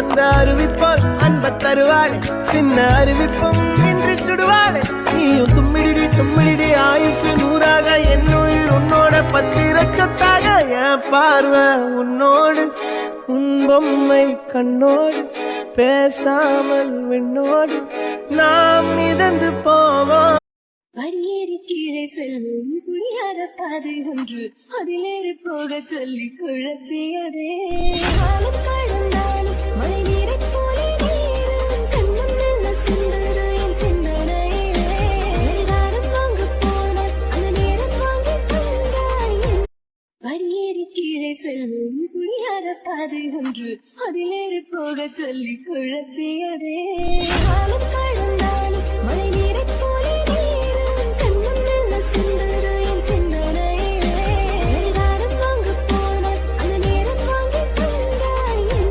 அந்த அறிவிப்பால் அன்ப தருவாளே சின்ன அறிவிப்பும் இன்றி சுடுவாளே நீயும் தும்மிடி தும்மிடி ஆயுசு நூறாக என் உயிர் உன்னோட பத்திர சொத்தாக என் பார்வை உன்னோடு உன் பொம்மை கண்ணோடு பேசாமல் விண்ணோடு நாம் மிதந்து போவோம். படியேறி கீழே செல்லும் புரியாத பாதை ஒன்று அதிலேறி போக சொல்லி குழப்பியதே காலம் கடந்தாலும் மழை நீரை போலே நீரும் கண்ணும் நல்ல சிந்தனை என் சிந்தனையிலே எல்லாரும் வாங்க போன அந்த நேரம் வாங்கி தந்தாய். படியேறி கீழே செல்லும் புரியாத பாதை ஒன்று அதிலேறி போக சொல்லி குழப்பியதே காலம் கடந்த